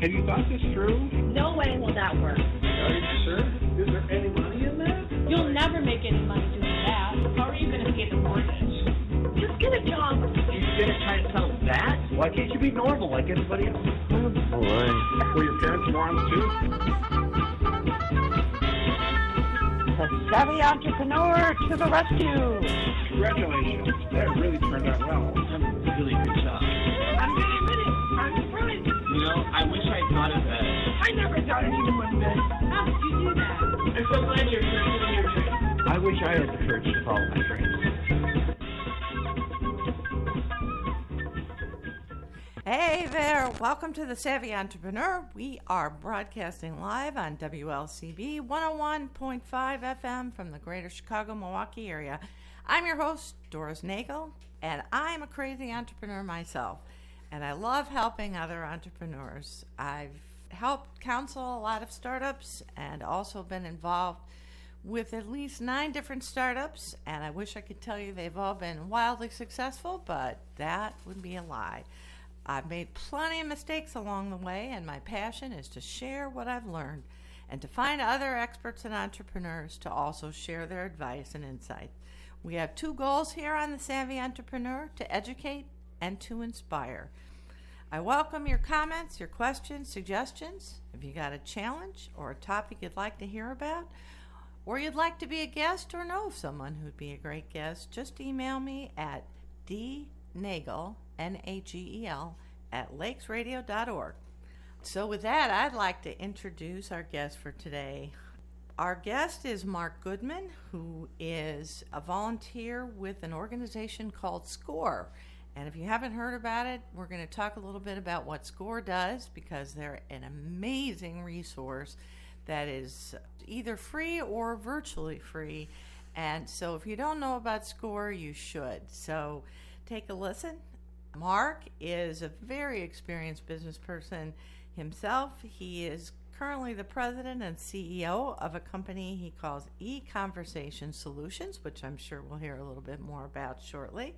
Have you thought this through? No way will that work. Are you sure? Is there any money in that? You'll never make any money doing that. How are you going to pay the mortgage? Just get a job. You're going to try and settle that? Why can't you be normal like everybody else? Oh, boy. Were your parents morons too? The savvy entrepreneur to the rescue. Congratulations. That really turned out well. Really good job. I'm going to admit it. I'm surprised. You know, I wish I thought of that. I never thought anyone would bet. How did you do that? I'm so glad you're pursuing your dream. I wish I had the courage to follow my dreams. Hey there, welcome to The Savvy Entrepreneur. We are broadcasting live on WLCB 101.5 FM from the greater Chicago, Milwaukee area. I'm your host, Doris Nagel, and I'm a crazy entrepreneur myself, and I love helping other entrepreneurs. I've helped counsel a lot of startups and also been involved with at least 9 different startups, and I wish I could tell you they've all been wildly successful, but that would be a lie. I've made plenty of mistakes along the way, and my passion is to share what I've learned and to find other experts and entrepreneurs to also share their advice and insight. We have 2 goals here on The Savvy Entrepreneur: to educate and to inspire. I welcome your comments, your questions, suggestions. If you got a challenge or a topic you'd like to hear about, or you'd like to be a guest or know someone who'd be a great guest, just email me at dnagel, Nagel, at lakesradio.org. So with that, I'd like to introduce our guest for today. Our guest is Mark Goodman, who is a volunteer with an organization called SCORE. And if you haven't heard about it, we're going to talk a little bit about what SCORE does, because they're an amazing resource that is either free or virtually free. And so if you don't know about SCORE, you should. So take a listen. Mark is a very experienced business person himself. He is currently the president and CEO of a company he calls eConversation Solutions, which I'm sure we'll hear a little bit more about shortly.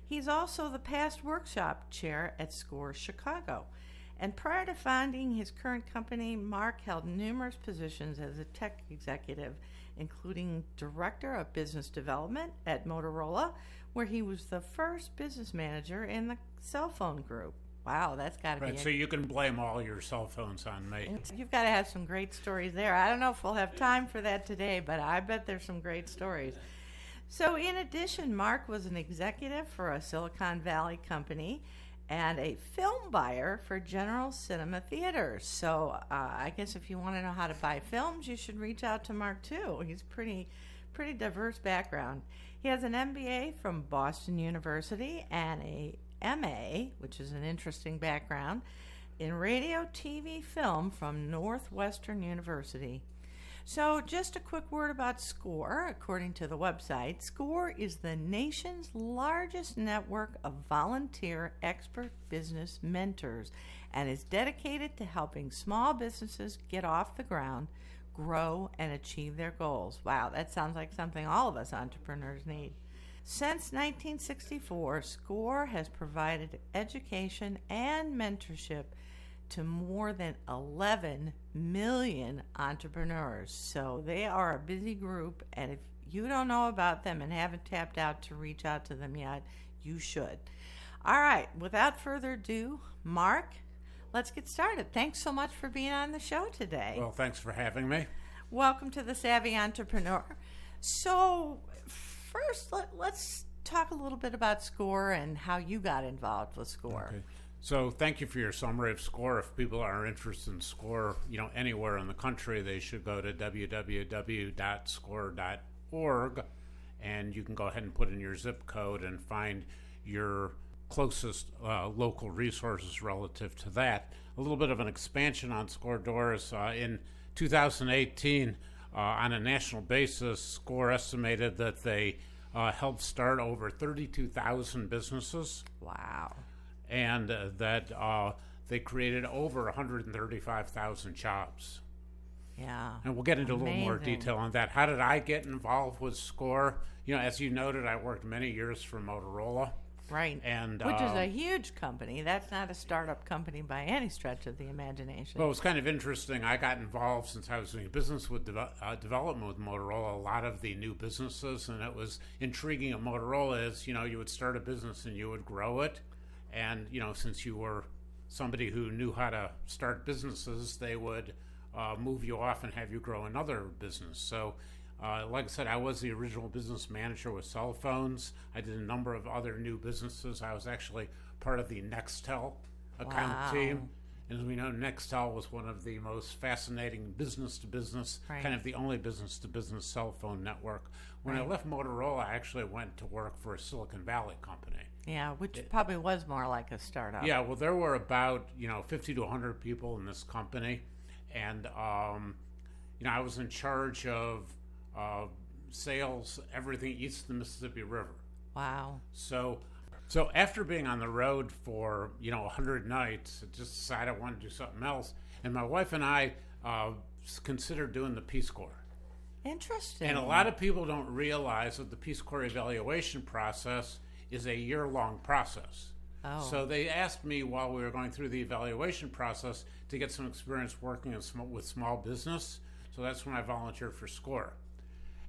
He's also the past workshop chair at SCORE Chicago. And prior to founding his current company, Mark held numerous positions as a tech executive, including Director of Business Development at Motorola, where he was the first business manager in the cell phone group. Wow, that's got to be So you can blame all your cell phones on me. You've got to have some great stories there. I don't know if we'll have time for that today, but I bet there's some great stories. So in addition, Mark was an executive for a Silicon Valley company and a film buyer for General Cinema Theaters. So I guess if you want to know how to buy films, you should reach out to Mark too. He's pretty diverse background. He has an MBA from Boston University and a MA, which is an interesting background, in radio, TV, film from Northwestern University. So just a quick word about SCORE. According to the website, SCORE is the nation's largest network of volunteer expert business mentors and is dedicated to helping small businesses get off the ground, grow, and achieve their goals. Wow, that sounds like something all of us entrepreneurs need. Since 1964, SCORE has provided education and mentorship to more than 11 million entrepreneurs. So they are a busy group, and if you don't know about them and haven't tapped out to reach out to them yet, you should. All right, without further ado, Mark, let's get started. Thanks so much for being on the show today. Well, thanks for having me. Welcome to The Savvy Entrepreneur. So first, let's talk a little bit about SCORE and how you got involved with SCORE. Okay. So thank you for your summary of SCORE. If people are interested in SCORE, anywhere in the country, they should go to www.score.org, and you can go ahead and put in your zip code and find your closest local resources relative to that. A little bit of an expansion on SCORE, Doris. In 2018, on a national basis, SCORE estimated that they helped start over 32,000 businesses. Wow. And that they created over 135,000 jobs. Yeah. And we'll get into a little more detail on that. How did I get involved with SCORE? As you noted, I worked many years for Motorola. Right. And which is a huge company. That's not a startup company by any stretch of the imagination. Well, it was kind of interesting. I got involved since I was doing business with development with Motorola, a lot of the new businesses, and it was intriguing at Motorola is, you would start a business and you would grow it. And, since you were somebody who knew how to start businesses, they would move you off and have you grow another business. So, like I said, I was the original business manager with cell phones. I did a number of other new businesses. I was actually part of the Nextel account team. And as we know, Nextel was one of the most fascinating business-to-business, kind of the only business-to-business cell phone network. When I left Motorola, I actually went to work for a Silicon Valley company. Yeah, which probably was more like a startup. Yeah, well, there were about, 50 to 100 people in this company. And, I was in charge of sales, everything east of the Mississippi River. Wow. So after being on the road for 100 nights, I just decided I wanted to do something else. And my wife and I considered doing the Peace Corps. Interesting. And a lot of people don't realize that the Peace Corps evaluation process is a year-long process. Oh. So they asked me while we were going through the evaluation process to get some experience working with small business. So that's when I volunteered for SCORE.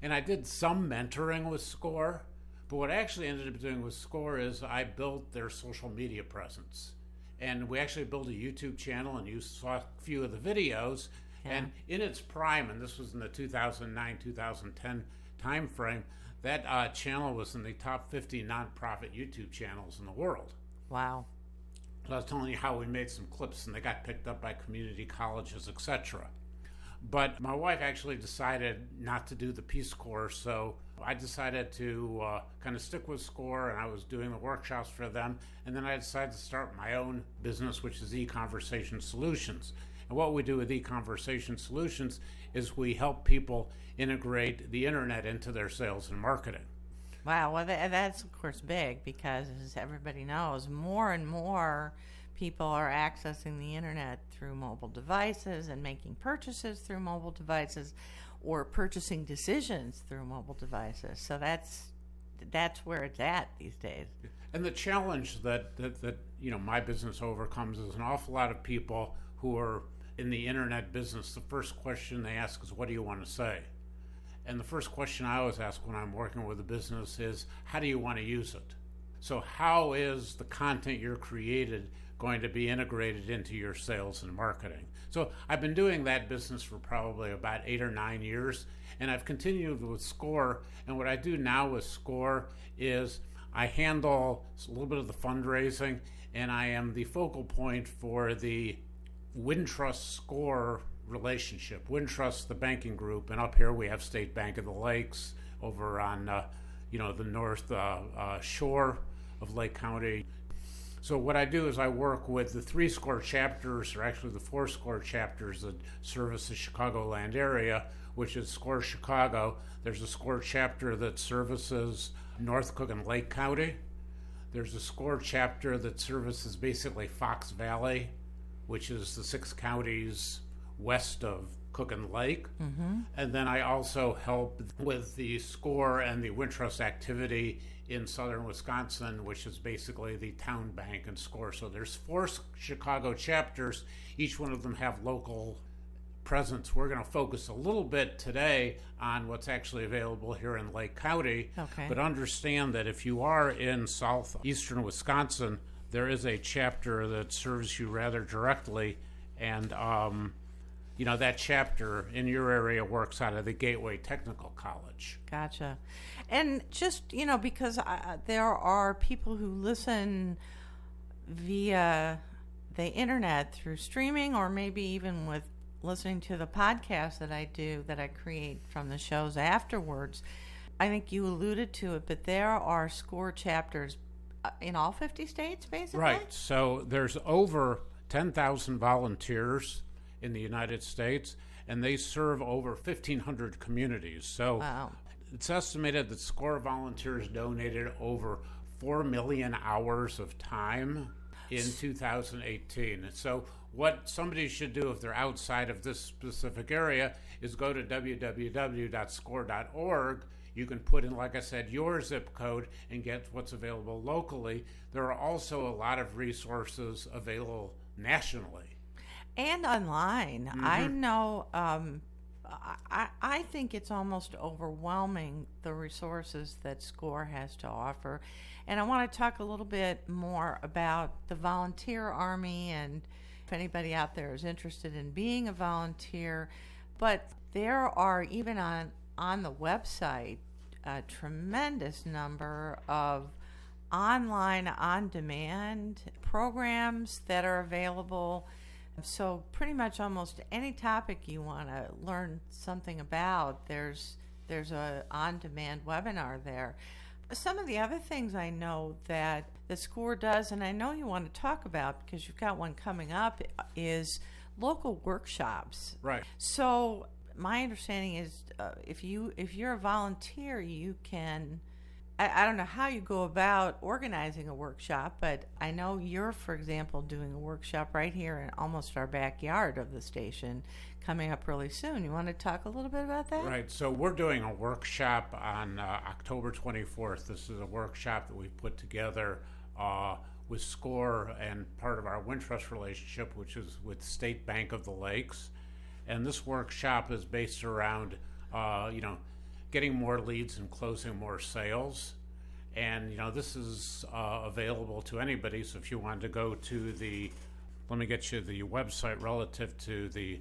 And I did some mentoring with SCORE, but what I actually ended up doing with SCORE is I built their social media presence. And we actually built a YouTube channel, and you saw a few of the videos. Yeah. And in its prime, and this was in the 2009-2010 time frame, that channel was in the top 50 nonprofit YouTube channels in the world. Wow. So I was telling you how we made some clips, and they got picked up by community colleges, etc. But my wife actually decided not to do the Peace Corps, so I decided to kind of stick with SCORE, and I was doing the workshops for them. And then I decided to start my own business, which is eConversation Solutions. And what we do with eConversation Solutions is we help people integrate the internet into their sales and marketing. Wow, well, that's, of course, big because, as everybody knows, more and more people are accessing the internet through mobile devices and making purchases through mobile devices or purchasing decisions through mobile devices. So that's where it's at these days. And the challenge that my business overcomes is an awful lot of people who are in the internet business. The first question they ask is, what do you want to say? And the first question I always ask when I'm working with a business is, how do you want to use it? So how is the content you're created going to be integrated into your sales and marketing? So I've been doing that business for probably about 8 or 9 years, and I've continued with SCORE. And what I do now with SCORE is I handle a little bit of the fundraising, and I am the focal point for the Wintrust SCORE relationship. Wintrust, the banking group, and up here we have State Bank of the Lakes over on the north shore of Lake County. So what I do is I work with the 3 SCORE chapters, or actually the 4 SCORE chapters that service the Chicagoland area, which is SCORE Chicago. There's a SCORE chapter that services North Cook and Lake County. There's a SCORE chapter that services basically Fox Valley, which is the 6 counties west of Cook and Lake. Mm-hmm. And then I also help with the SCORE and the Wintrust activity in southern Wisconsin, which is basically the town bank and SCORE. So there's 4 Chicago chapters. Each one of them have local presence. We're going to focus a little bit today on what's actually available here in Lake County. Okay. But understand that if you are in southeastern Wisconsin, there is a chapter that serves you rather directly, and that chapter in your area works out of the Gateway Technical College. Gotcha. And just, because there are people who listen via the internet through streaming, or maybe even with listening to the podcast that I do, that I create from the shows afterwards. I think you alluded to it, but there are SCORE chapters in all 50 states, basically? Right. So there's over 10,000 volunteers in the United States, and they serve over 1,500 communities. So wow. It's estimated that SCORE volunteers donated over 4 million hours of time in 2018. So what somebody should do if they're outside of this specific area is go to www.score.org. You can put in, like I said, your zip code and get what's available locally. There are also a lot of resources available nationally. And online. I know, I think it's almost overwhelming, the resources that SCORE has to offer. And I want to talk a little bit more about the volunteer army, and if anybody out there is interested in being a volunteer. But there are, even on the website, a tremendous number of online, on-demand programs that are available. So pretty much almost any topic you want to learn something about, there's a on-demand webinar there. Some of the other things I know that the SCORE does, and I know you want to talk about because you've got one coming up, is local workshops. Right. So my understanding is if you're a volunteer, you can, I don't know how you go about organizing a workshop, but I know you're, for example, doing a workshop right here in almost our backyard of the station coming up really soon. You want to talk a little bit about that? Right. So we're doing a workshop on October 24th. This is a workshop that we've put together with SCORE and part of our Wintrust relationship, which is with State Bank of the Lakes. And this workshop is based around, getting more leads and closing more sales. And, this is available to anybody. So if you wanted to go to let me get you the website relative to the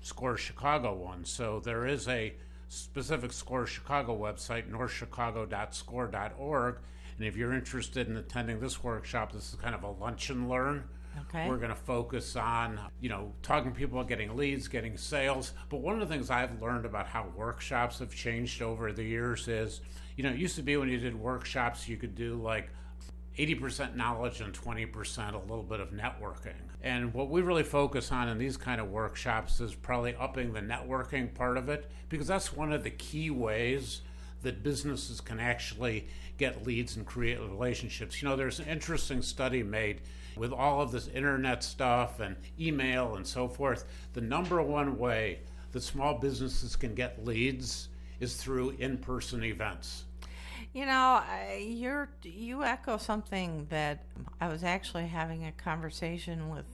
SCORE Chicago one. So there is a specific SCORE Chicago website, northchicago.score.org. And if you're interested in attending this workshop, this is kind of a lunch and learn. Okay. We're going to focus on, talking to people, getting leads, getting sales. But one of the things I've learned about how workshops have changed over the years is, it used to be when you did workshops, you could do like 80% knowledge and 20% a little bit of networking. And what we really focus on in these kind of workshops is probably upping the networking part of it, because that's one of the key ways that businesses can actually get leads and create relationships. There's an interesting study made with all of this internet stuff and email and so forth. The number one way that small businesses can get leads is through in-person events. You echo something that I was actually having a conversation with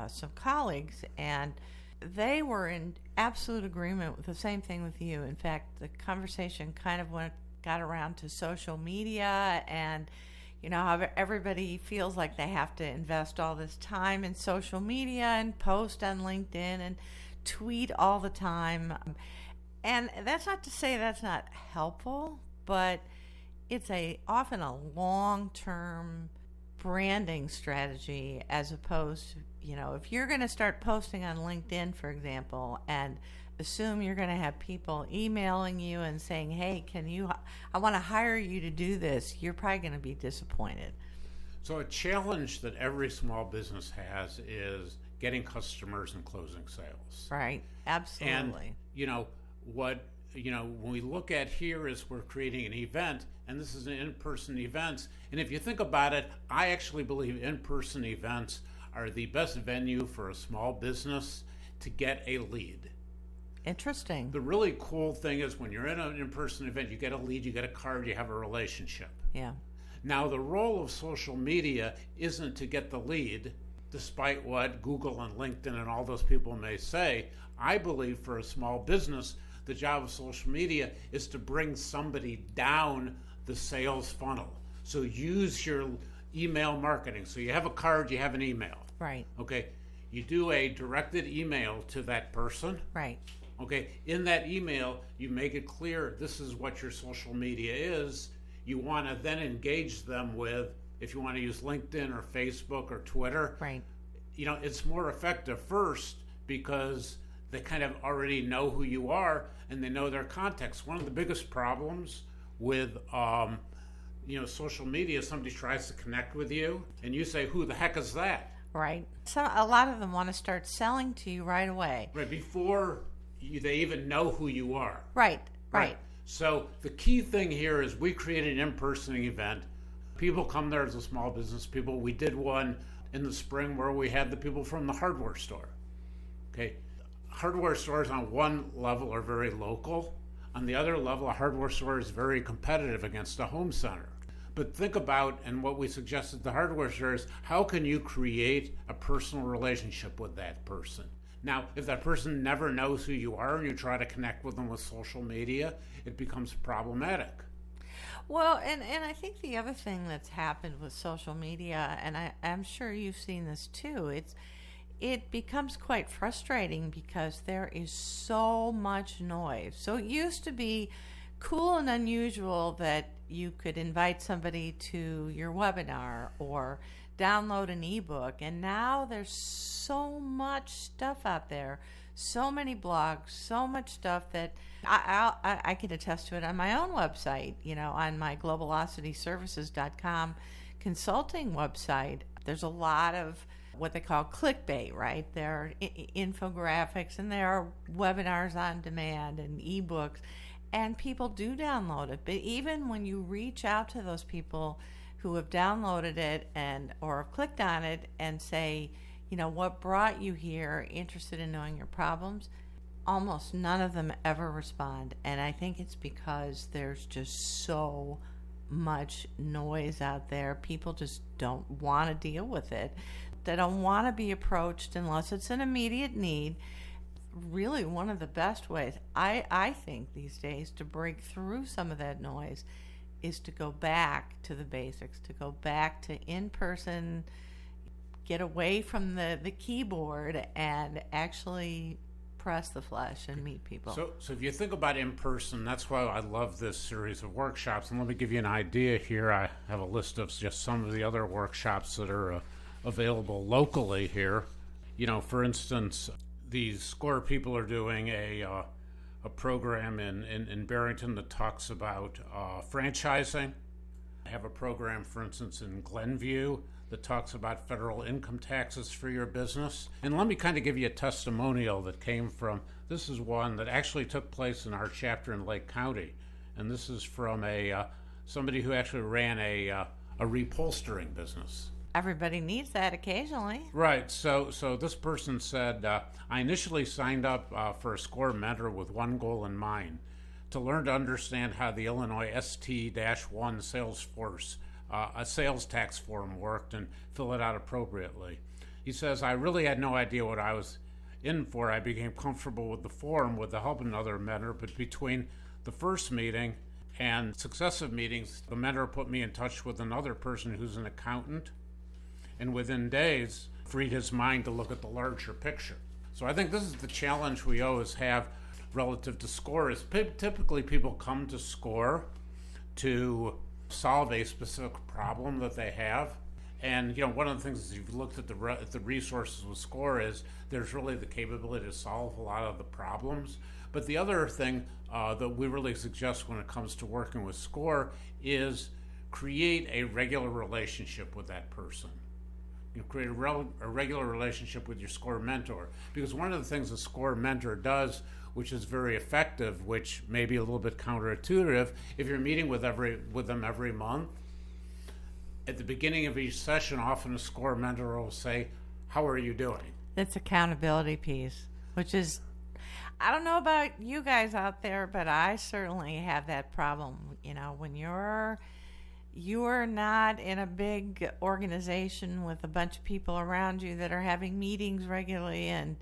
some colleagues, and they were in absolute agreement with the same thing with you. In fact, the conversation kind of got around to social media, and how everybody feels like they have to invest all this time in social media and post on LinkedIn and tweet all the time. And that's not to say that's not helpful, but it's often a long-term branding strategy, as opposed to, if you're going to start posting on LinkedIn, for example, and assume you're going to have people emailing you and saying, hey, I want to hire you to do this, you're probably going to be disappointed. So a challenge that every small business has is getting customers and closing sales. Right, absolutely. And, when we look at here is we're creating an event, and this is an in-person event. And if you think about it, I actually believe in-person events are the best venue for a small business to get a lead. Interesting. The really cool thing is when you're in an in-person event, you get a lead, you get a card, you have a relationship. Yeah. Now, the role of social media isn't to get the lead, despite what Google and LinkedIn and all those people may say. I believe for a small business, the job of social media is to bring somebody down the sales funnel. So use your email marketing. So you have a card, you have an email. Right. Okay. You do a directed email to that person. Right. Okay. In that email, you make it clear this is what your social media is. You want to then engage them with, if you want to use LinkedIn or Facebook or Twitter. Right. It's more effective first because they kind of already know who you are and they know their context. One of the biggest problems with social media, somebody tries to connect with you and you say, who the heck is that? Right. So a lot of them want to start selling to you right away. Right, before they even know who you are. Right. So the key thing here is we created an in-person event. People come there as a small business people. We did one in the spring where we had the people from the hardware store. Okay. Hardware stores on one level are very local. On the other level, a hardware store is very competitive against a home center. But think about, and what we suggested the hardware store is, how can you create a personal relationship with that person? Now, if that person never knows who you are and you try to connect with them with social media, it becomes problematic. Well, and I think the other thing that's happened with social media, and I'm sure you've seen this too, it becomes quite frustrating because there is so much noise. So it used to be cool and unusual that you could invite somebody to your webinar or download an ebook, and now there's so much stuff out there, so many blogs, so much stuff that I can attest to it on my own website, on my globalocityservices.com consulting website. There's a lot of what they call clickbait, right? There are infographics, and there are webinars on demand and ebooks, and people do download it. But even when you reach out to those people who have downloaded it or have clicked on it and say, what brought you here, interested in knowing your problems, almost none of them ever respond. And I think it's because there's just so much noise out there. People just don't want to deal with it. They don't want to be approached unless it's an immediate need. Really, one of the best ways, I think these days, to break through some of that noise is to go back to the basics, to go back to in-person, get away from the keyboard and actually press the flesh and meet people. So if you think about in-person, that's why I love this series of workshops. And let me give you an idea here. I have a list of just some of the other workshops that are available locally here. For instance, these SCORE people are doing a program in Barrington that talks about franchising. I have a program, for instance, in Glenview that talks about federal income taxes for your business. And let me kind of give you a testimonial that came from, this is one that actually took place in our chapter in Lake County. And this is from somebody who actually ran a reupholstering business. Everybody needs that occasionally. Right. So this person said, I initially signed up for a SCORE mentor with one goal in mind, to learn to understand how the Illinois ST-1 a sales tax form worked and fill it out appropriately. He says, I really had no idea what I was in for. I became comfortable with the form with the help of another mentor, but between the first meeting and successive meetings, the mentor put me in touch with another person who's an accountant, and within days freed his mind to look at the larger picture. So I think this is the challenge we always have relative to SCORE is typically people come to SCORE to solve a specific problem that they have. And one of the things is you've looked at the resources with SCORE is there's really the capability to solve a lot of the problems. But the other thing that we really suggest when it comes to working with SCORE is create a regular relationship with that person. Create a regular relationship with your SCORE mentor. Because one of the things a SCORE mentor does, which is very effective, which may be a little bit counterintuitive, if you're meeting with them every month, at the beginning of each session, often a SCORE mentor will say, how are you doing? It's accountability piece, which is, I don't know about you guys out there, but I certainly have that problem. When you're not in a big organization with a bunch of people around you that are having meetings regularly and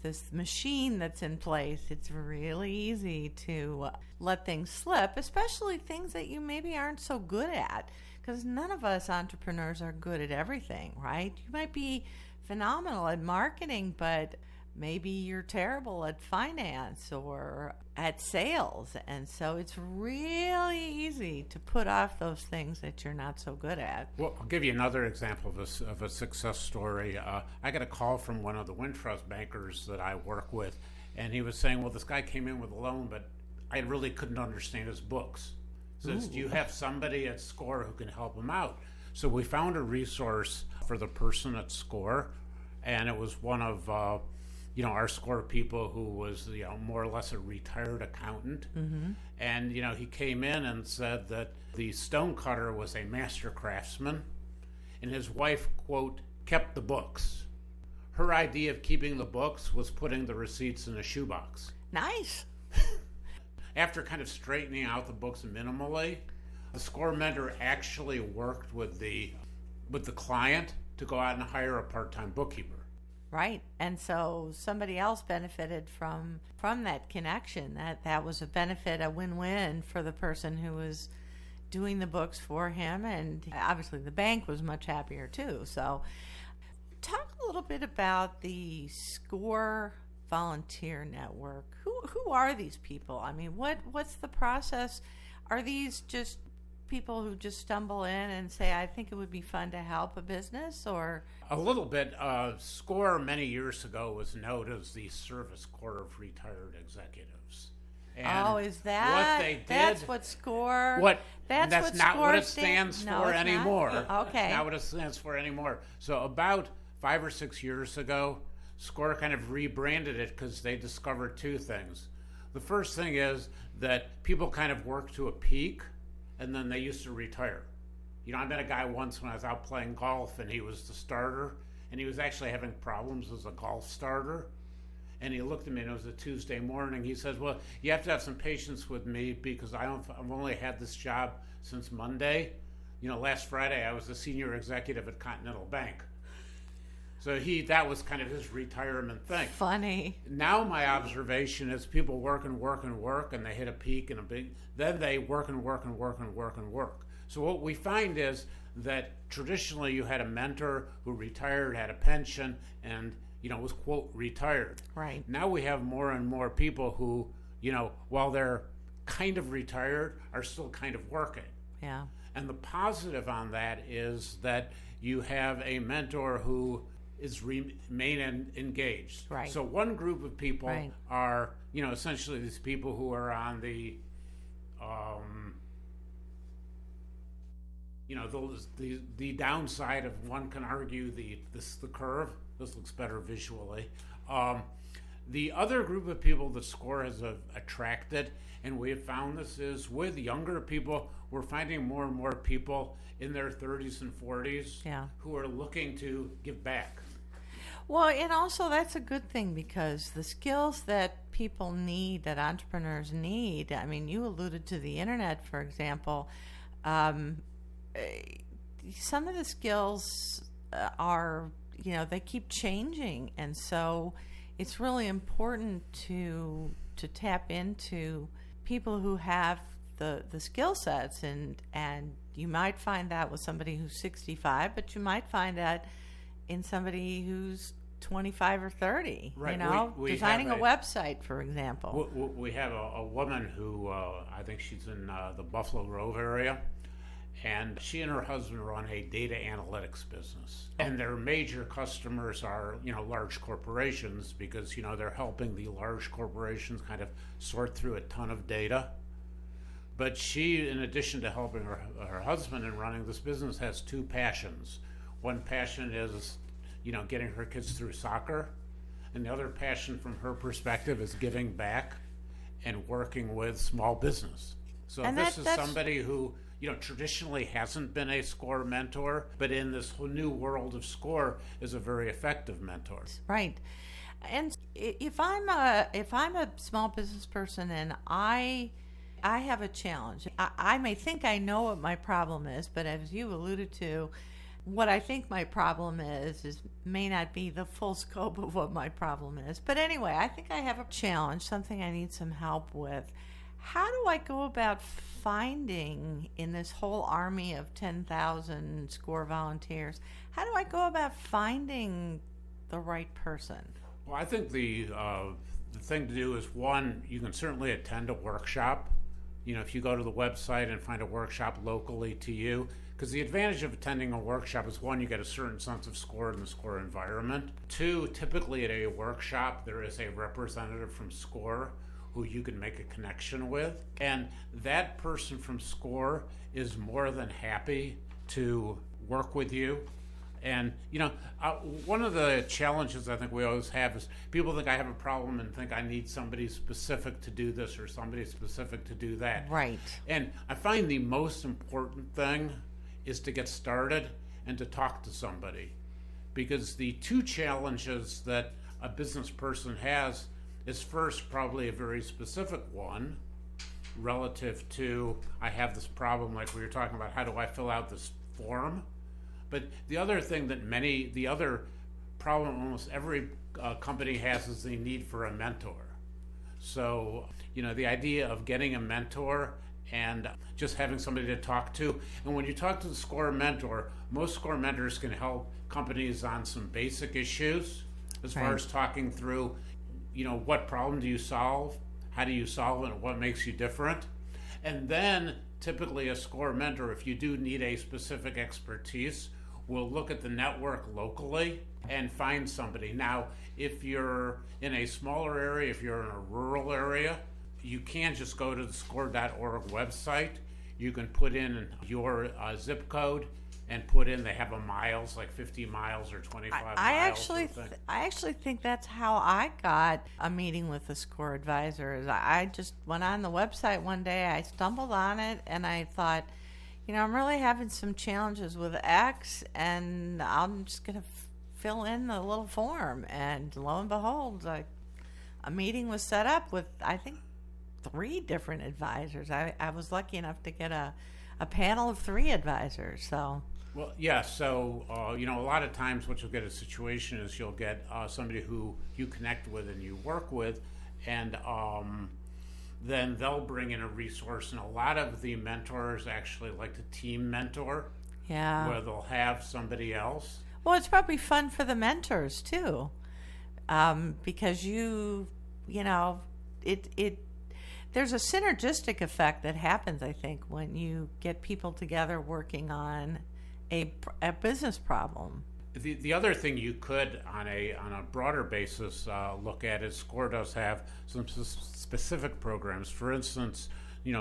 this machine that's in place, it's really easy to let things slip, especially things that you maybe aren't so good at, because none of us entrepreneurs are good at everything, right? You might be phenomenal at marketing, but maybe you're terrible at finance or at sales. And so it's really easy to put off those things that you're not so good at. Well, I'll give you another example of a success story. I got a call from one of the Wintrust bankers that I work with, and he was saying, well, this guy came in with a loan, but I really couldn't understand his books. He says, do you have somebody at SCORE who can help him out? So we found a resource for the person at SCORE, and it was one of our SCORE people who was more or less a retired accountant. Mm-hmm. And he came in and said that the stonecutter was a master craftsman, and his wife, quote, kept the books. Her idea of keeping the books was putting the receipts in a shoebox. Nice. after kind of straightening out the books minimally, the score mentor actually worked with the client to go out and hire a part-time bookkeeper. Right. And so somebody else benefited from that connection. That was a benefit, a win-win for the person who was doing the books for him, and obviously the bank was much happier too. So talk a little bit about the SCORE Volunteer Network. Who are these people? I mean, what's the process? Are these just people who just stumble in and say, I think it would be fun to help a business, or? A little bit. SCORE many years ago was known as the Service Corps of Retired Executives. And is that? What they did, that's what SCORE. That's what not SCORE what it stands for anymore. Okay. Not what it stands for anymore. So about 5 or 6 years ago, SCORE kind of rebranded it because they discovered two things. The first thing is that people kind of work to a peak, and then they used to retire. You know, I met a guy once when I was out playing golf, and he was the starter, and he was actually having problems as a golf starter. And he looked at me, and it was a Tuesday morning. He says, well, you have to have some patience with me because I've only had this job since Monday. You know, last Friday I was a senior executive at Continental Bank. So that was kind of his retirement thing. Funny. Now my observation is people work and work and work, and they hit a peak and then they work and work and work and work and work. So what we find is that traditionally you had a mentor who retired, had a pension, and was, quote, retired. Right. Now we have more and more people who, while they're kind of retired, are still kind of working. Yeah. And the positive on that is that you have a mentor who is remain engaged. Right. So one group of people are, essentially these people who are on the, the downside of, one can argue, the curve. This looks better visually. The other group of people that SCORE has attracted, and we have found this, is with younger people, we're finding more and more people in their 30s and 40s who are looking to give back. Well, and also that's a good thing because the skills that people need, that entrepreneurs need, I mean, you alluded to the internet, for example. Some of the skills are, they keep changing, and so it's really important to tap into people who have the skill sets, and you might find that with somebody who's 65, but you might find that in somebody who's 25 or 30, right. We designing a website, for example. We have a woman who, I think she's in the Buffalo Grove area, and she and her husband run a data analytics business. And their major customers are, large corporations because, they're helping the large corporations kind of sort through a ton of data. But she, in addition to helping her husband in running this business, has two passions. One passion is, getting her kids through soccer. And the other passion from her perspective is giving back and working with small business. So this is somebody who, traditionally hasn't been a SCORE mentor, but in this whole new world of SCORE is a very effective mentor. Right. And if I'm a small business person and I have a challenge, I may think I know what my problem is, but as you alluded to, what I think my problem is may not be the full scope of what my problem is. But anyway, I think I have a challenge, something I need some help with. How do I go about finding, in this whole army of 10,000 SCORE volunteers, how do I go about finding the right person? Well, I think the thing to do is, one, you can certainly attend a workshop. If you go to the website and find a workshop locally to you, because the advantage of attending a workshop is, one, you get a certain sense of SCORE in the SCORE environment. Two, typically at a workshop, there is a representative from SCORE who you can make a connection with. And that person from SCORE is more than happy to work with you. And, one of the challenges I think we always have is people think I have a problem and think I need somebody specific to do this or somebody specific to do that. Right. And I find the most important thing is to get started and to talk to somebody. Because the two challenges that a business person has is, first, probably a very specific one, relative to, I have this problem, like we were talking about, how do I fill out this form? But the other thing that the other problem almost every company has is the need for a mentor. So, the idea of getting a mentor and just having somebody to talk to. And when you talk to the SCORE mentor, most SCORE mentors can help companies on some basic issues as far as talking through, what problem do you solve? How do you solve it? And what makes you different? And then typically a SCORE mentor, if you do need a specific expertise, will look at the network locally and find somebody. Now, if you're in a smaller area, if you're in a rural area, you can't just go to the score.org website. You can put in your zip code and put in, they have a miles, like 50 miles or 25 miles. I actually think that's how I got a meeting with the SCORE advisors. I just went on the website one day, I stumbled on it, and I thought, I'm really having some challenges with X, and I'm just going to fill in the little form. And lo and behold, a meeting was set up with, I think, 3 different advisors. I was lucky enough to get a panel of 3 advisors. So, well, yeah. So, a lot of times what you'll get a situation is you'll get somebody who you connect with and you work with, and then they'll bring in a resource. And a lot of the mentors actually like to team mentor. Yeah. Where they'll have somebody else. Well, it's probably fun for the mentors too, because there's a synergistic effect that happens, I think, when you get people together working on a business problem. The other thing you could, on a broader basis, look at is SCORE does have some specific programs. For instance,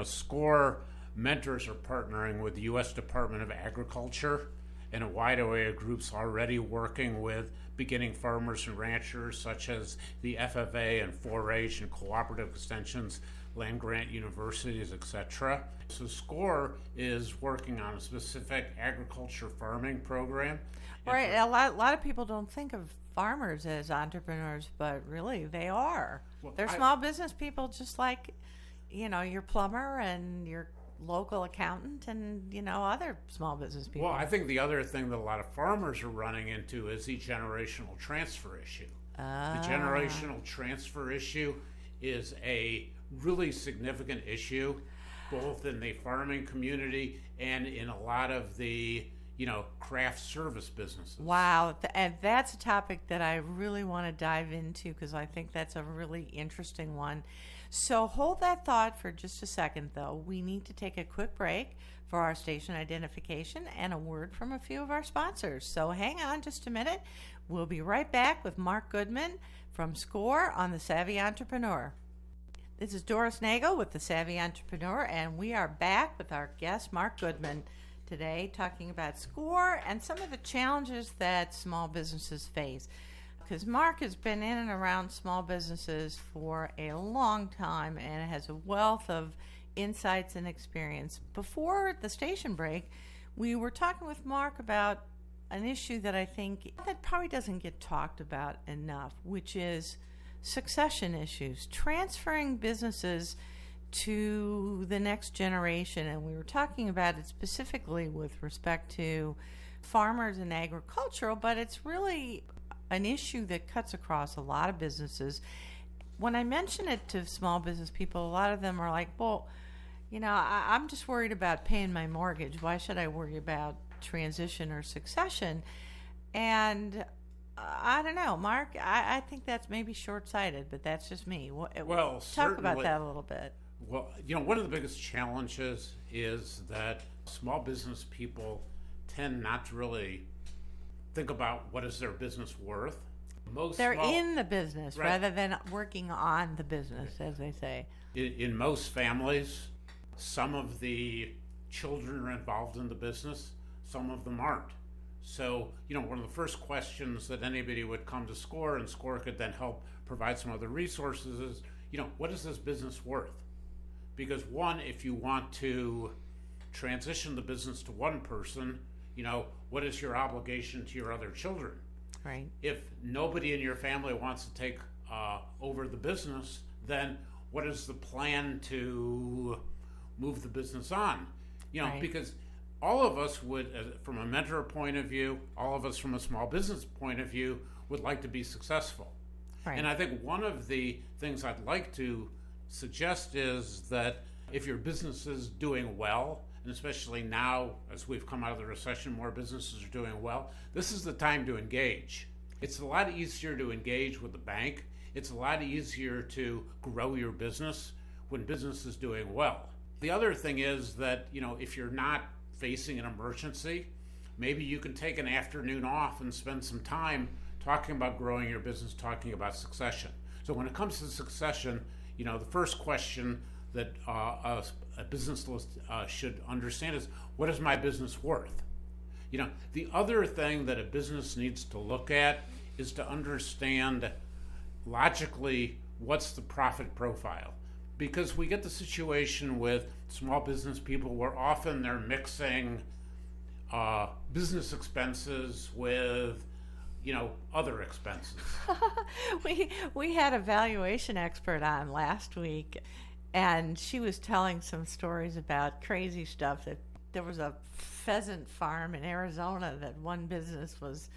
SCORE mentors are partnering with the U.S. Department of Agriculture and a wide array of groups already working with beginning farmers and ranchers, such as the FFA and 4-H and cooperative extensions, land-grant universities, etc. So SCORE is working on a specific agriculture farming program. Right. A lot of people don't think of farmers as entrepreneurs, but really they are. Well, they're small business people, just like, your plumber and your local accountant and, other small business people. Well, I think the other thing that a lot of farmers are running into is the generational transfer issue. The generational transfer issue is a really significant issue, both in the farming community and in a lot of the, craft service businesses. Wow. And that's a topic that I really want to dive into, because I think that's a really interesting one. So hold that thought for just a second, though. We need to take a quick break for our station identification and a word from a few of our sponsors. So hang on just a minute. We'll be right back with Mark Goodman from SCORE on The Savvy Entrepreneur. This is Doris Nagel with The Savvy Entrepreneur, and we are back with our guest, Mark Goodman, today talking about SCORE and some of the challenges that small businesses face. Because Mark has been in and around small businesses for a long time and has a wealth of insights and experience. Before the station break, we were talking with Mark about an issue that I think that probably doesn't get talked about enough, which is succession issues, transferring businesses to the next generation. And we were talking about it specifically with respect to farmers and agricultural, but it's really an issue that cuts across a lot of businesses. When I mention it to small business people, a lot of them are like, well, I'm just worried about paying my mortgage. Why should I worry about transition or succession? And I don't know, Mark, I think that's maybe short-sighted, but that's just me. Well, talk about that a little bit. Well, one of the biggest challenges is that small business people tend not to really think about what is their business worth. They're in the business, right, rather than working on the business, as they say. In most families, some of the children are involved in the business, some of them aren't. So, one of the first questions that anybody would come to SCORE, and SCORE could then help provide some other resources, is, what is this business worth? Because one, if you want to transition the business to one person, what is your obligation to your other children? Right. If nobody in your family wants to take over the business, then what is the plan to move the business on? Right. Because all of us would, from a mentor point of view, all of us from a small business point of view, would like to be successful. Right. And I think one of the things I'd like to suggest is that if your business is doing well, and especially now as we've come out of the recession, more businesses are doing well, this is the time to engage. It's a lot easier to engage with the bank. It's a lot easier to grow your business when business is doing well. The other thing is that, if you're not facing an emergency, maybe you can take an afternoon off and spend some time talking about growing your business, talking about succession. So when it comes to succession, the first question that a business should understand is, what is my business worth? The other thing that a business needs to look at is to understand logically what's the profit profile. Because we get the situation with small business people where often they're mixing business expenses with other expenses. we had a valuation expert on last week, and she was telling some stories about crazy stuff. That there was a pheasant farm in Arizona that one business was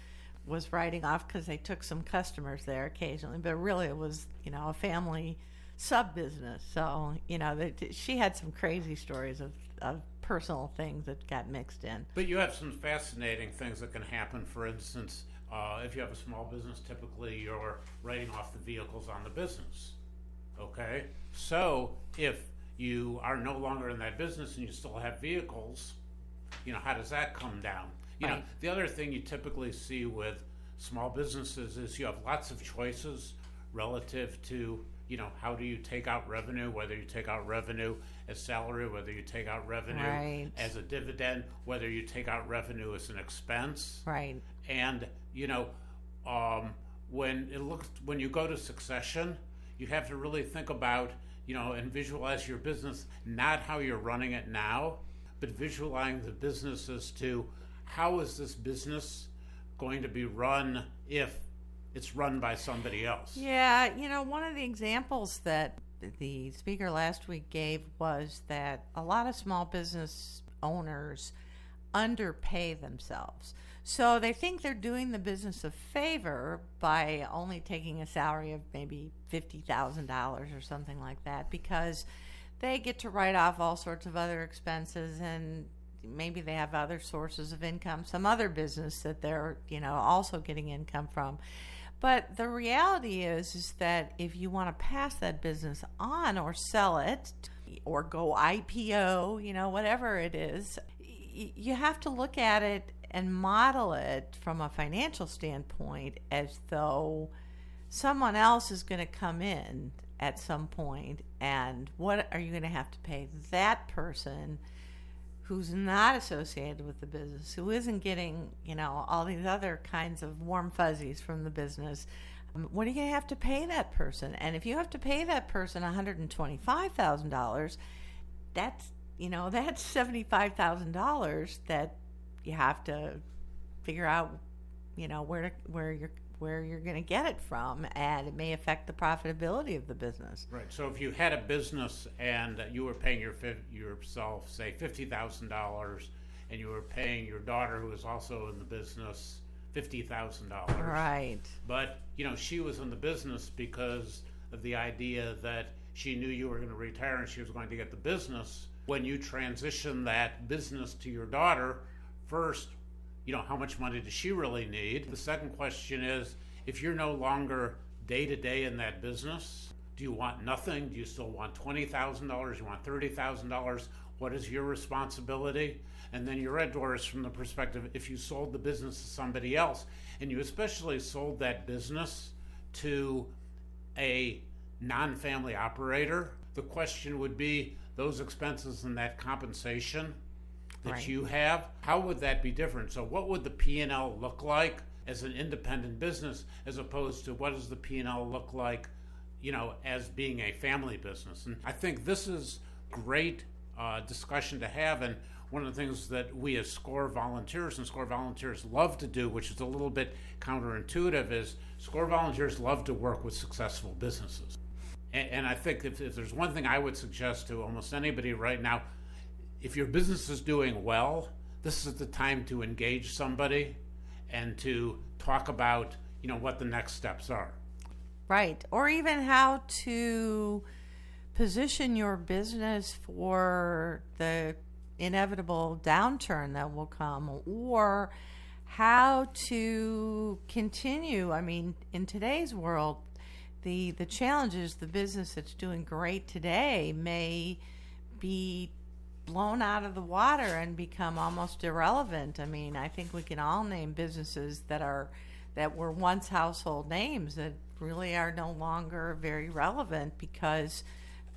writing off because they took some customers there occasionally, but really it was a family sub business. So she had some crazy stories of personal things that got mixed in. But you have some fascinating things that can happen. For instance, if you have a small business, typically you're writing off the vehicles on the business. Okay? So if you are no longer in that business and you still have vehicles, how does that come down? Right. The other thing you typically see with small businesses is you have lots of choices relative to, how do you take out revenue, whether you take out revenue as salary, whether you take out revenue Right. as a dividend, whether you take out revenue as an expense. Right. And, when you go to succession, you have to really think about, and visualize your business, not how you're running it now, but visualizing the business as to how is this business going to be run if it's run by somebody else. Yeah, one of the examples that the speaker last week gave was that a lot of small business owners underpay themselves. So they think they're doing the business a favor by only taking a salary of maybe $50,000 or something like that, because they get to write off all sorts of other expenses, and maybe they have other sources of income, some other business that they're, also getting income from. But the reality is that if you want to pass that business on or sell it or go IPO, whatever it is, you have to look at it and model it from a financial standpoint as though someone else is going to come in at some point, and what are you going to have to pay that person who's not associated with the business, who isn't getting, all these other kinds of warm fuzzies from the business. What are you going to have to pay that person? And if you have to pay that person $125,000, that's $75,000 that you have to figure out, where you're going to get it from, and it may affect the profitability of the business. Right. So if you had a business and you were paying yourself, say, $50,000, and you were paying your daughter, who is also in the business, $50,000. Right. But, she was in the business because of the idea that she knew you were going to retire and she was going to get the business. When you transition that business to your daughter, first, how much money does she really need? The second question is, if you're no longer day-to-day in that business, do you want nothing? Do you still want $20,000? Do you want $30,000? What is your responsibility? And then you're at Doris from the perspective, if you sold the business to somebody else, and you especially sold that business to a non-family operator, the question would be, those expenses and that compensation that Right. you have, how would that be different? So what would the P&L look like as an independent business as opposed to what does the P&L look like, as being a family business? And I think this is great discussion to have, and one of the things that we as SCORE volunteers and SCORE volunteers love to do, which is a little bit counterintuitive, is SCORE volunteers love to work with successful businesses. And I think if there's one thing I would suggest to almost anybody right now, if your business is doing well, this is the time to engage somebody and to talk about, what the next steps are. Right. Or even how to position your business for the inevitable downturn that will come, or how to continue. I mean, in today's world, the challenges, the business that's doing great today may be blown out of the water and become almost irrelevant. I mean, I think we can all name businesses that were once household names that really are no longer very relevant because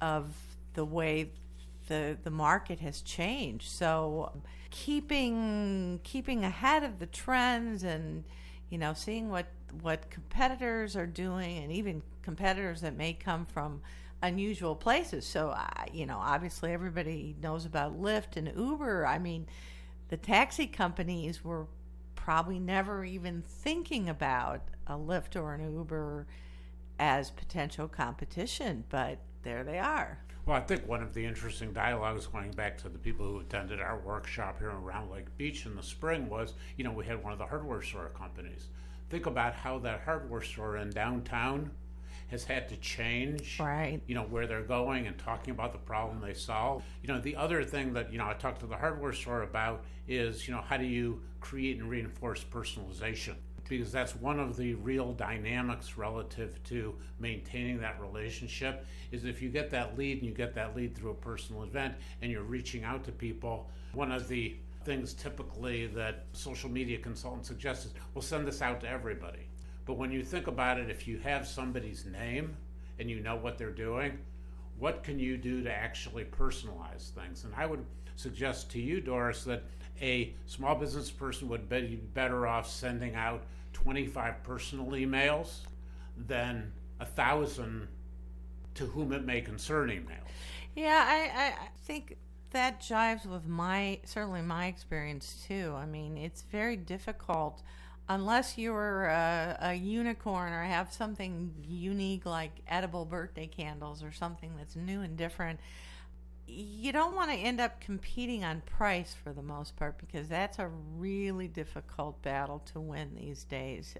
of the way the market has changed. So keeping ahead of the trends and seeing what competitors are doing, and even competitors that may come from unusual places. So obviously everybody knows about Lyft and Uber. I mean, the taxi companies were probably never even thinking about a Lyft or an Uber as potential competition, but there they are. Well, I think one of the interesting dialogues, going back to the people who attended our workshop here in Round Lake Beach in the spring, was, we had one of the hardware store companies. Think about how that hardware store in downtown has had to change, right? Where they're going and talking about the problem they solve. The other thing that, I talked to the hardware store about is, how do you create and reinforce personalization? Because that's one of the real dynamics relative to maintaining that relationship, is if you get that lead and you get that lead through a personal event and you're reaching out to people, one of the things typically that social media consultants suggest is, we'll send this out to everybody. But when you think about it, if you have somebody's name and you know what they're doing, what can you do to actually personalize things? And I would suggest to you, Doris, that a small business person would be better off sending out 25 personal emails than 1,000 to whom it may concern emails. Yeah, I think that jives with certainly my experience too. I mean, it's very difficult unless you're a unicorn or have something unique like edible birthday candles or something that's new and different. You don't want to end up competing on price for the most part, because that's a really difficult battle to win these days.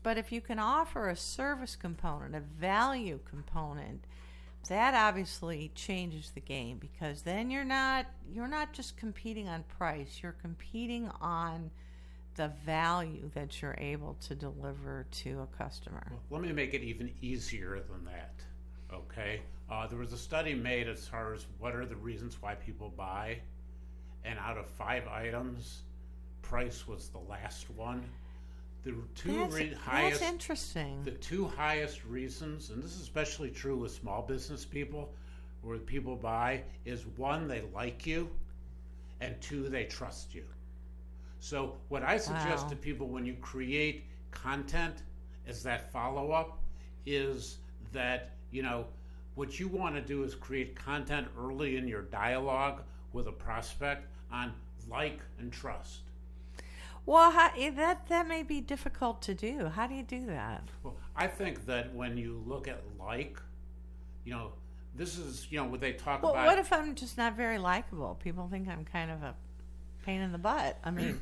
But if you can offer a service component, a value component, that obviously changes the game, because then you're not just competing on price, you're competing on the value that you're able to deliver to a customer. Well, let me make it even easier than that, okay? There was a study made as far as what are the reasons why people buy, and out of 5 items, price was the last one. The That's interesting. The 2 highest reasons, and this is especially true with small business people, where people buy, is 1, they like you, and 2, they trust you. So what I suggest to people when you create content as that follow-up is that, what you want to do is create content early in your dialogue with a prospect on like and trust. Well, that may be difficult to do. How do you do that? Well, I think that when you look at this is, what they talk about. Well, what if I'm just not very likable? People think I'm kind of a pain in the butt. I mean...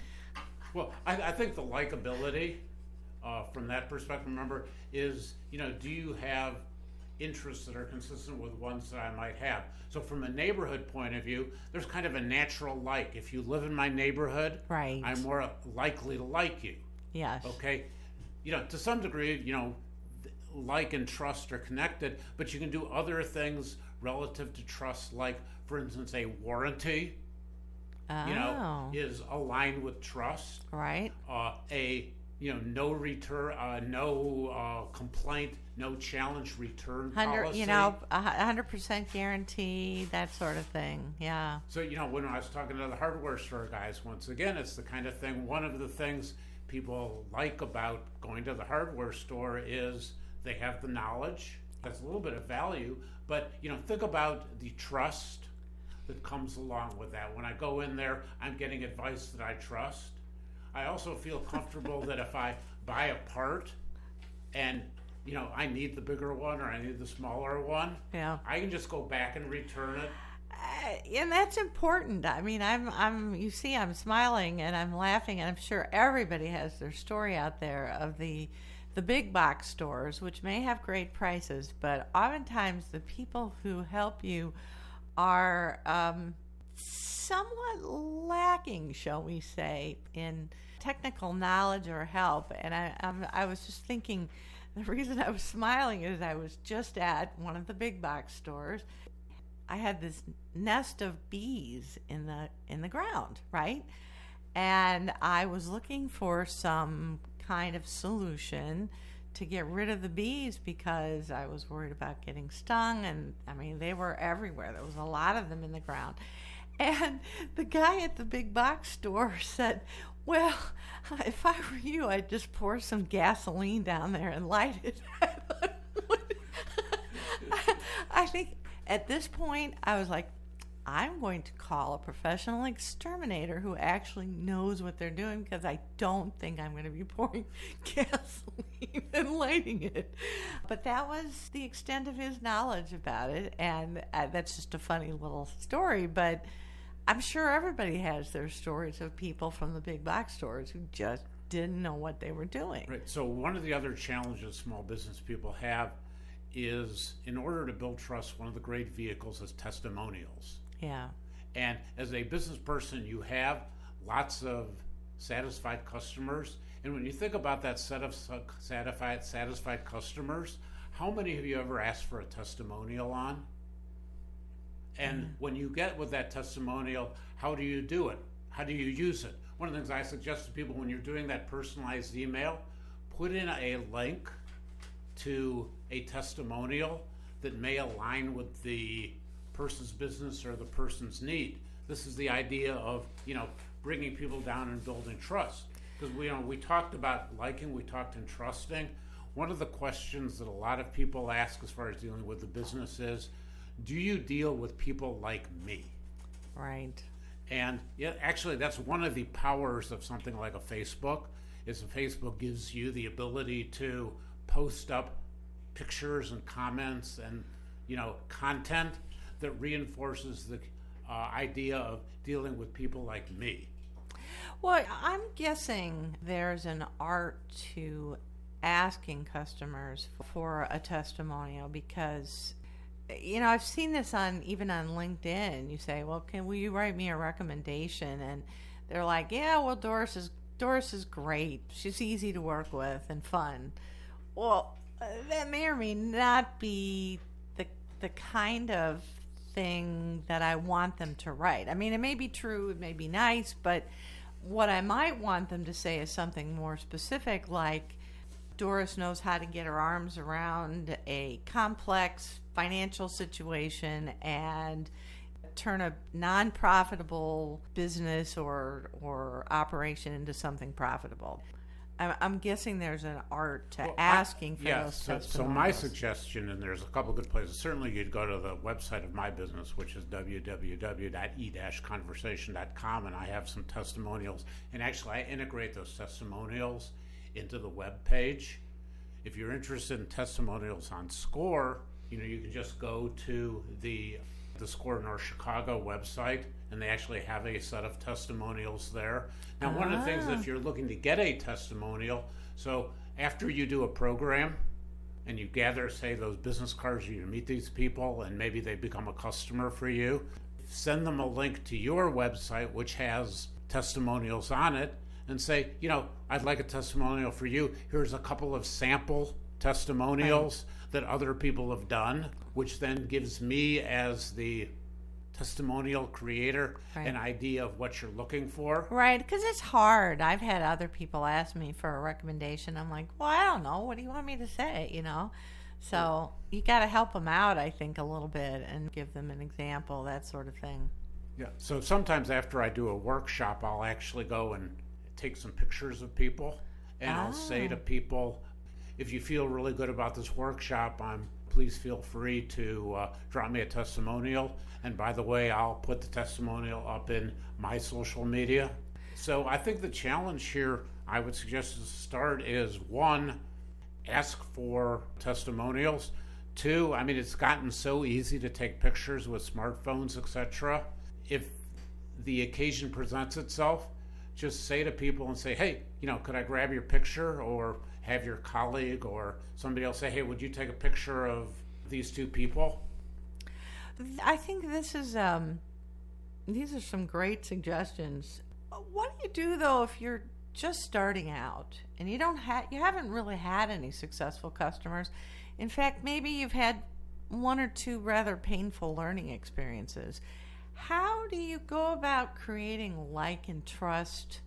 Well, I think the likability from that perspective, remember, is, do you have interests that are consistent with ones that I might have? So from a neighborhood point of view, there's kind of a natural like. If you live in my neighborhood, right, I'm more likely to like you. Yes. Okay? To some degree, like and trust are connected, but you can do other things relative to trust, like, for instance, a warranty. Is aligned with trust. Right. No return, no complaint, no challenge return policy. 100% guarantee, that sort of thing. Yeah. So, when I was talking to the hardware store guys, once again, it's the kind of thing, one of the things people like about going to the hardware store is they have the knowledge. That's a little bit of value. But, think about the trust that comes along with that. When I go in there, I'm getting advice that I trust. I also feel comfortable that if I buy a part and I need the bigger one or I need the smaller one, Yeah. I can just go back and return it. And that's important. I mean, you see, I'm smiling and I'm laughing, and I'm sure everybody has their story out there of the big box stores, which may have great prices, but oftentimes the people who help you are somewhat lacking, shall we say, in technical knowledge or help. And I was just thinking, the reason I was smiling is I was just at one of the big box stores. I had this nest of bees in the ground, right? And I was looking for some kind of solution to get rid of the bees because I was worried about getting stung, and I mean, they were everywhere. There was a lot of them in the ground. And the guy at the big box store said, well, if I were you, I'd just pour some gasoline down there and light it. I think at this point, I was like, I'm going to call a professional exterminator who actually knows what they're doing, because I don't think I'm going to be pouring gasoline and lighting it. But that was the extent of his knowledge about it, and that's just a funny little story. But I'm sure everybody has their stories of people from the big box stores who just didn't know what they were doing. Right. So one of the other challenges small business people have is, in order to build trust, one of the great vehicles is testimonials. Yeah. And as a business person, you have lots of satisfied customers. And when you think about that set of satisfied customers, how many have you ever asked for a testimonial on? And when you get with that testimonial, how do you do it? How do you use it? One of the things I suggest to people when you're doing that personalized email, put in a link to a testimonial that may align with the person's business or the person's need. This is the idea of, bringing people down and building trust. Because we talked about liking, we talked in trusting. One of the questions that a lot of people ask as far as dealing with the business is, do you deal with people like me? Right. And actually, that's one of the powers of something like a Facebook, is that Facebook gives you the ability to post up pictures and comments and, content that reinforces the idea of dealing with people like me. Well, I'm guessing there's an art to asking customers for a testimonial, because I've seen this even on LinkedIn. You say, well, will you write me a recommendation? And they're like, yeah, well, Doris is great. She's easy to work with and fun. Well, that may or may not be the kind of thing that I want them to write. I mean, it may be true, it may be nice, but what I might want them to say is something more specific, like Doris knows how to get her arms around a complex financial situation and turn a non-profitable business or operation into something profitable. I'm guessing there's an art to asking for those testimonials. So my suggestion, and there's a couple of good places, certainly you'd go to the website of my business, which is www.e-conversation.com, and I have some testimonials. And actually, I integrate those testimonials into the web page. If you're interested in testimonials on SCORE, you can just go to the SCORE North Chicago website, and they actually have a set of testimonials there. Now, one of the things, if you're looking to get a testimonial, so after you do a program and you gather, say, those business cards, you meet these people, and maybe they become a customer for you, send them a link to your website, which has testimonials on it, and say, I'd like a testimonial for you. Here's a couple of sample testimonials that other people have done, which then gives me, as the testimonial creator, an idea of what you're looking for. Right, because it's hard. I've had other people ask me for a recommendation. I'm like, well, I don't know. What do you want me to say, So you got to help them out, I think, a little bit and give them an example, that sort of thing. Yeah, so sometimes after I do a workshop, I'll actually go and take some pictures of people, and I'll say to people, if you feel really good about this workshop, please feel free to drop me a testimonial. And by the way, I'll put the testimonial up in my social media. So I think the challenge here, I would suggest to start, is one, ask for testimonials. Two, I mean, it's gotten so easy to take pictures with smartphones, etc. If the occasion presents itself, just say to people and say, hey, could I grab your picture? Or have your colleague or somebody else say, hey, would you take a picture of these two people? I think this is these are some great suggestions. What do you do though if you're just starting out and you haven't really had any successful customers? In fact, maybe you've had one or two rather painful learning experiences. How do you go about creating like and trust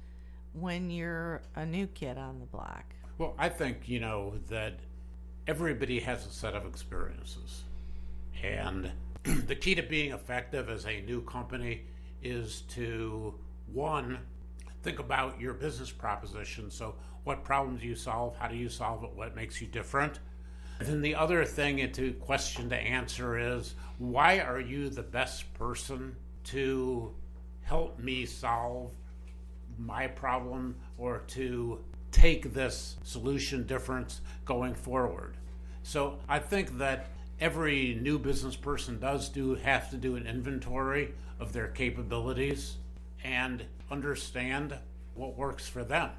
when you're a new kid on the block? Well, I think, that everybody has a set of experiences. And the key to being effective as a new company is to, one, think about your business proposition. So what problems do you solve? How do you solve it? What makes you different? And then the other question to answer is, why are you the best person to help me solve my problem or to take this solution difference going forward? So I think that every new business person have to do an inventory of their capabilities and understand what works for them.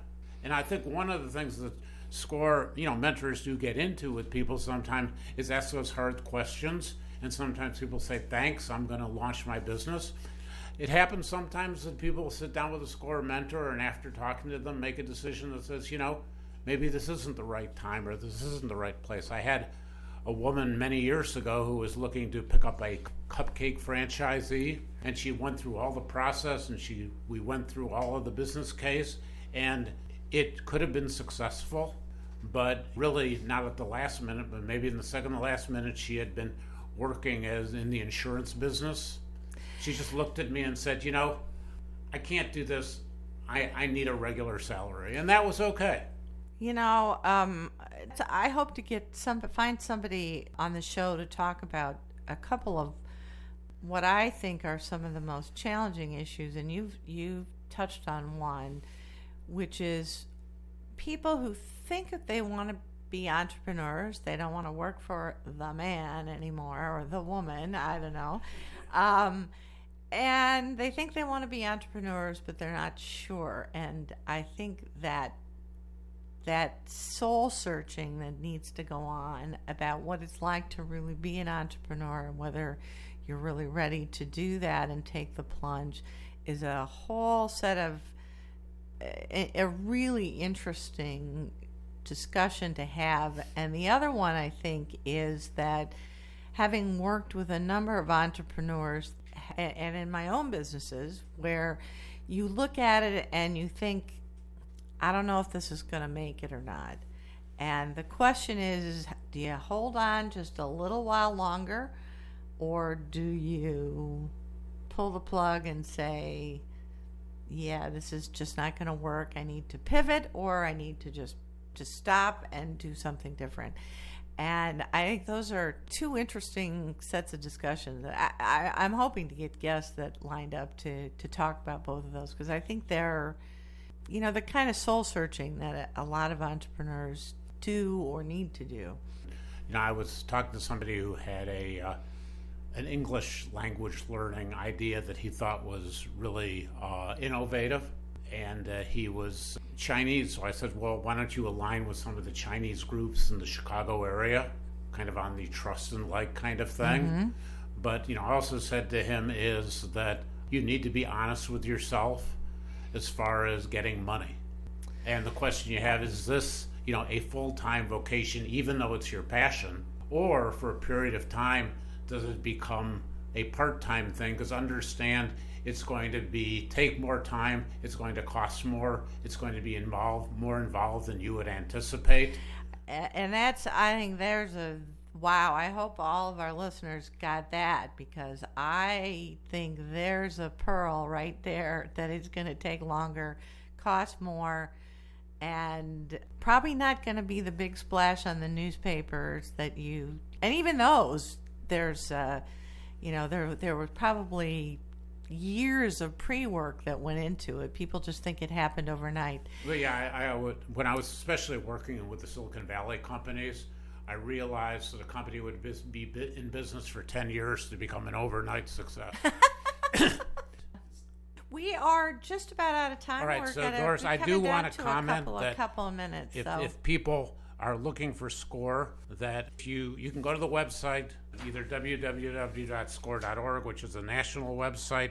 And I think one of the things that SCORE, mentors do get into with people sometimes is ask those hard questions. And sometimes people say, thanks, I'm going to launch my business. It happens sometimes that people will sit down with a SCORE mentor and after talking to them make a decision that says, maybe this isn't the right time or this isn't the right place. I had a woman many years ago who was looking to pick up a cupcake franchisee, and she went through all the process and we went through all of the business case, and it could have been successful, but really not at the last minute, but maybe in the second to last minute. She had been working as in the insurance business. She just looked at me and said, I can't do this. I need a regular salary. And that was okay. I hope to find somebody on the show to talk about a couple of what I think are some of the most challenging issues, and you've touched on one, which is people who think that they want to be entrepreneurs. They don't want to work for the man anymore or the woman, I don't know. And they think they want to be entrepreneurs, but they're not sure. And I think that soul searching that needs to go on about what it's like to really be an entrepreneur and whether you're really ready to do that and take the plunge is a whole set of a really interesting discussion to have. And the other one, I think, is that having worked with a number of entrepreneurs and in my own businesses where you look at it and you think, I don't know if this is going to make it or not. And the question is, do you hold on just a little while longer, or do you pull the plug and say, yeah, this is just not going to work. I need to pivot, or I need to just stop and do something different. And I think those are two interesting sets of discussions. I'm hoping to get guests that lined up to talk about both of those, because I think they're, the kind of soul searching that a lot of entrepreneurs do or need to do. I was talking to somebody who had an English language learning idea that he thought was really innovative, and he was Chinese. So I said, well, why don't you align with some of the Chinese groups in the Chicago area, kind of on the trust and like kind of thing. Mm-hmm. But, I also said to him is that you need to be honest with yourself as far as getting money. And the question you have is this, a full-time vocation, even though it's your passion, or for a period of time, does it become a part-time thing? Because understand, it's going to take more time, it's going to cost more, it's going to be more involved than you would anticipate. And I think wow, I hope all of our listeners got that, because I think there's a pearl right there that is going to take longer, cost more, and probably not going to be the big splash on the newspapers and even those, there's, there was probably years of pre-work that went into it. People just think it happened overnight. Well, yeah, I would, when I was especially working with the Silicon Valley companies, I realized that a company would be in business for 10 years to become an overnight success. We are just about out of time. All right, so Doris, I do want to comment that a couple of minutes. If people are looking for SCORE, that you can go to the website, either www.score.org, which is a national website,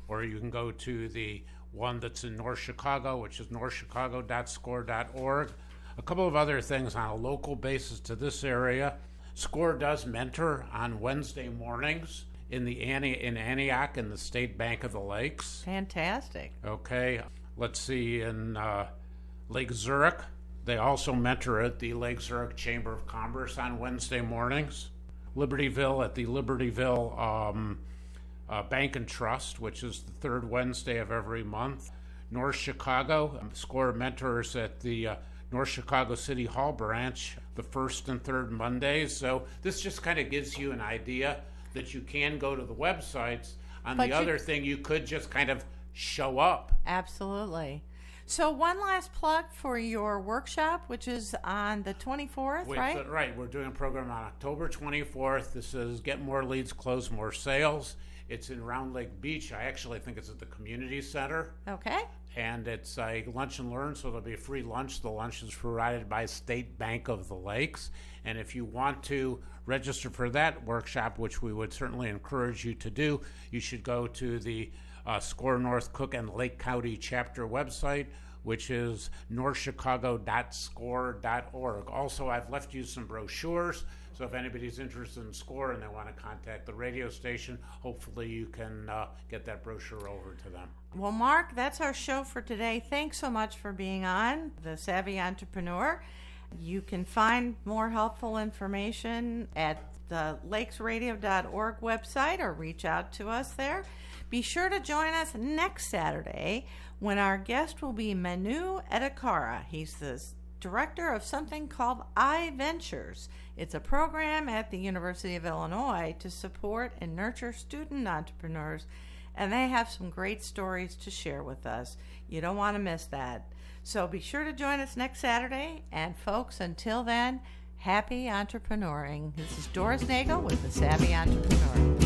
or you can go to the one that's in North Chicago, which is northchicago.score.org. A couple of other things on a local basis to this area. SCORE does mentor on Wednesday mornings in Antioch in the State Bank of the Lakes. Fantastic. Okay, let's see, in Lake Zurich, they also mentor at the Lake Zurich Chamber of Commerce on Wednesday mornings. Libertyville at the Libertyville Bank and Trust, which is the third Wednesday of every month. North Chicago, SCORE mentors at the North Chicago City Hall branch the first and third Mondays. So this just kind of gives you an idea that you can go to the websites. The other thing, you could just kind of show up. Absolutely. So one last plug for your workshop, which is on the 24th, right? Right. We're doing a program on October 24th. This is Get More Leads, Close More Sales. It's in Round Lake Beach. I actually think it's at the community center. Okay. And it's a lunch and learn, so there'll be a free lunch. The lunch is provided by State Bank of the Lakes. And if you want to register for that workshop, which we would certainly encourage you to do, you should go to the SCORE North Cook and Lake County chapter website, which is northchicago.score.org. Also, I've left you some brochures, so if anybody's interested in SCORE and they want to contact the radio station, hopefully you can get that brochure over to them. Well, Mark, that's our show for today. Thanks so much for being on The Savvy Entrepreneur. You can find more helpful information at the lakesradio.org website or reach out to us there. Be sure to join us next Saturday when our guest will be Manu Edakara. He's the director of something called iVentures. It's a program at the University of Illinois to support and nurture student entrepreneurs, and they have some great stories to share with us. You don't want to miss that. So be sure to join us next Saturday, and folks, until then, happy entrepreneuring. This is Doris Nagel with The Savvy Entrepreneur.